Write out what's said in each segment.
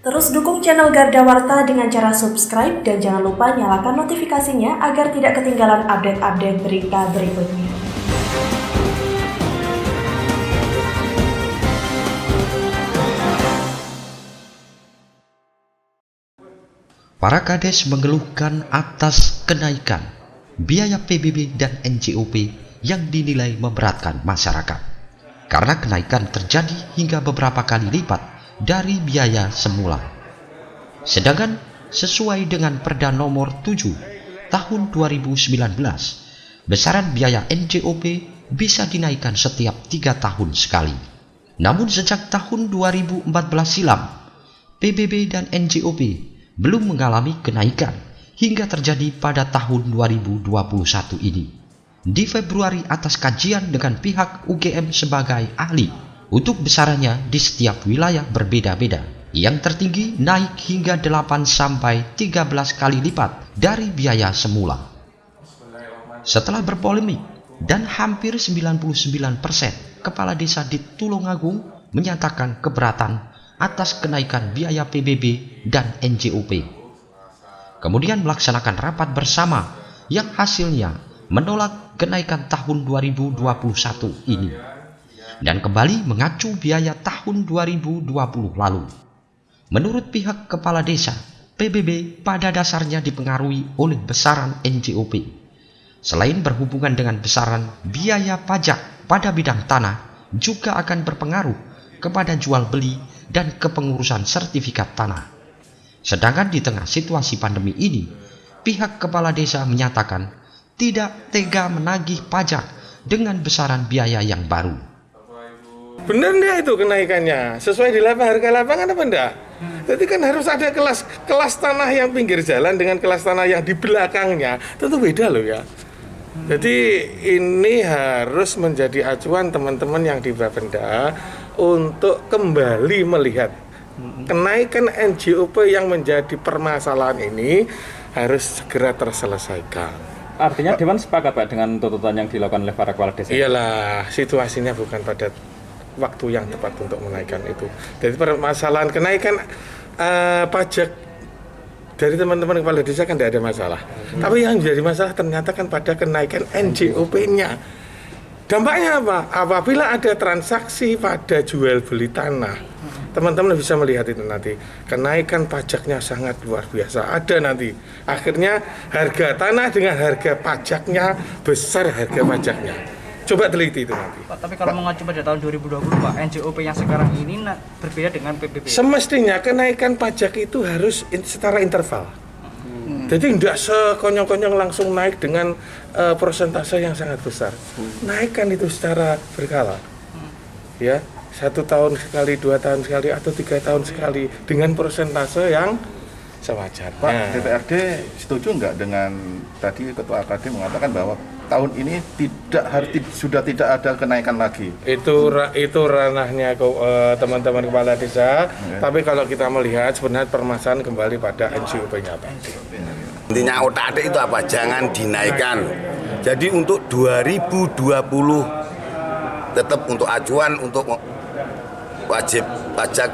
Terus dukung channel Garda Warta dengan cara subscribe dan jangan lupa nyalakan notifikasinya agar tidak ketinggalan update-update berita berikutnya. Para kades mengeluhkan atas kenaikan biaya PBB dan NJOP yang dinilai memberatkan masyarakat. Karena kenaikan terjadi hingga beberapa kali lipat dari biaya semula. Sedangkan sesuai dengan Perda Nomor 7 Tahun 2019, besaran biaya NJOP bisa dinaikkan setiap 3 tahun sekali. Namun sejak tahun 2014 silam, PBB dan NJOP belum mengalami kenaikan hingga terjadi pada tahun 2021 ini. Di Februari atas kajian dengan pihak UGM sebagai ahli untuk besarannya di setiap wilayah berbeda-beda. Yang tertinggi naik hingga 8 sampai 13 kali lipat dari biaya semula. Setelah berpolemik dan hampir 99% kepala desa di Tulungagung menyatakan keberatan atas kenaikan biaya PBB dan NJOP. Kemudian melaksanakan rapat bersama yang hasilnya menolak kenaikan tahun 2021 ini dan kembali mengacu biaya tahun 2020 lalu. Menurut pihak kepala desa, PBB pada dasarnya dipengaruhi oleh besaran NJOP. Selain berhubungan dengan besaran biaya pajak pada bidang tanah, juga akan berpengaruh kepada jual beli dan kepengurusan sertifikat tanah. Sedangkan di tengah situasi pandemi ini, pihak kepala desa menyatakan tidak tega menagih pajak dengan besaran biaya yang baru. Benar enggak itu kenaikannya? Sesuai di harga lapangan apa enggak? Jadi kan harus ada kelas tanah yang pinggir jalan dengan kelas tanah yang di belakangnya. Tentu beda loh ya. Jadi ini harus menjadi acuan teman-teman yang di Bapenda untuk kembali melihat kenaikan NJOP yang menjadi permasalahan ini harus segera terselesaikan. Artinya Dewan sepakat Pak dengan tuntutan yang dilakukan oleh para kepala desa? Iyalah, situasinya bukan pada waktu yang tepat untuk menaikkan itu. Jadi permasalahan kenaikan pajak dari teman-teman kepala desa kan tidak ada masalah. Tapi yang menjadi masalah ternyata kan pada kenaikan NJOP-nya. Dampaknya apa? Apabila ada transaksi pada jual beli tanah, teman-teman bisa melihat itu nanti. Kenaikan pajaknya sangat luar biasa. Ada nanti. Akhirnya harga tanah dengan harga pajaknya besar harga pajaknya. Coba teliti itu nanti. Pak, tapi kalau mengacu pada tahun 2020 Pak, NJOP yang sekarang ini berbeda dengan PBB. Semestinya kenaikan pajak itu harus secara interval. Jadi tidak sekonyong-konyong langsung naik dengan persentase yang sangat besar. Naikkan itu secara berkala. Ya, 1 tahun sekali, 2 tahun sekali, atau 3 tahun sekali dengan persentase yang sewajarnya. Pak, DPRD setuju nggak dengan tadi Ketua AKD mengatakan bahwa tahun ini sudah tidak ada kenaikan lagi? Itu ranahnya teman-teman kepala desa. Tapi kalau kita melihat sebenarnya permasalahan kembali pada NJOP-nya tadi. Intinya otak-atik itu apa? Jangan dinaikkan. Jadi untuk 2020 tetap untuk acuan untuk wajib pajak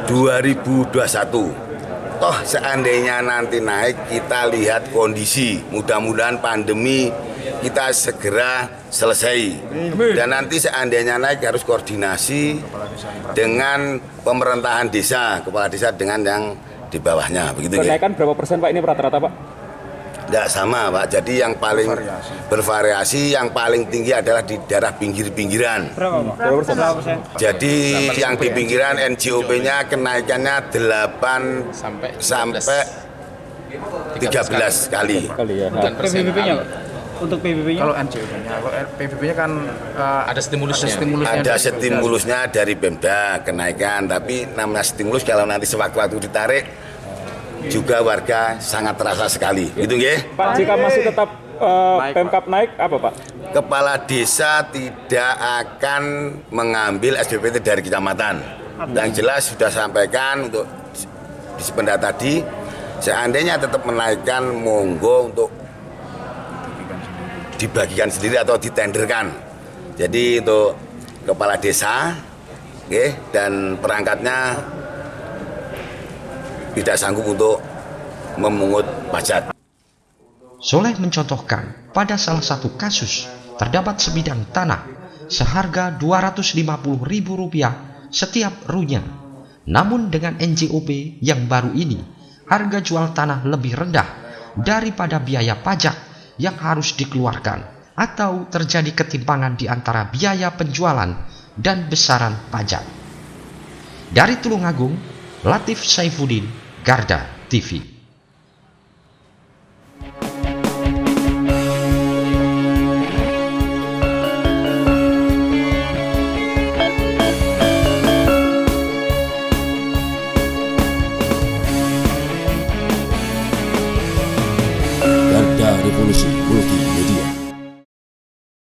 2021. Toh seandainya nanti naik, kita lihat kondisi. Mudah-mudahan pandemi kita segera selesai. Dan nanti seandainya naik harus koordinasi dengan pemerintahan desa, kepala desa dengan yang di bawahnya. Begitu. Kenaikan berapa persen Pak ini rata-rata Pak? Tidak sama Pak, jadi yang paling bervariasi, yang paling tinggi adalah di daerah pinggir-pinggiran. Berapa persen? Jadi yang di pinggiran NJOP-nya kenaikannya 8 sampai 13 kali. Ya. PBB-nya Pak? Untuk PBB-nya? Kalau NJOP-nya, kalau PBB-nya kan ada stimulusnya. Ada stimulusnya dari Pemda kenaikan, tapi namanya stimulus kalau nanti sewaktu-waktu ditarik juga warga sangat terasa sekali, gitu nggih. Pak, jika masih tetap Pemkab naik apa Pak? Kepala desa tidak akan mengambil SBPT dari kecamatan. Yang jelas sudah sampaikan untuk di Sependa tadi, seandainya tetap menaikkan, monggo untuk dibagikan sendiri atau ditenderkan. Jadi untuk kepala desa, dan perangkatnya tidak sanggup untuk memungut pajak. Soleh mencontohkan pada salah satu kasus terdapat sebidang tanah seharga Rp250.000 setiap runya. Namun dengan NJOP yang baru ini, harga jual tanah lebih rendah daripada biaya pajak yang harus dikeluarkan, atau terjadi ketimpangan di antara biaya penjualan dan besaran pajak. Dari Tulungagung, Latif Saifuddin, Garda TV.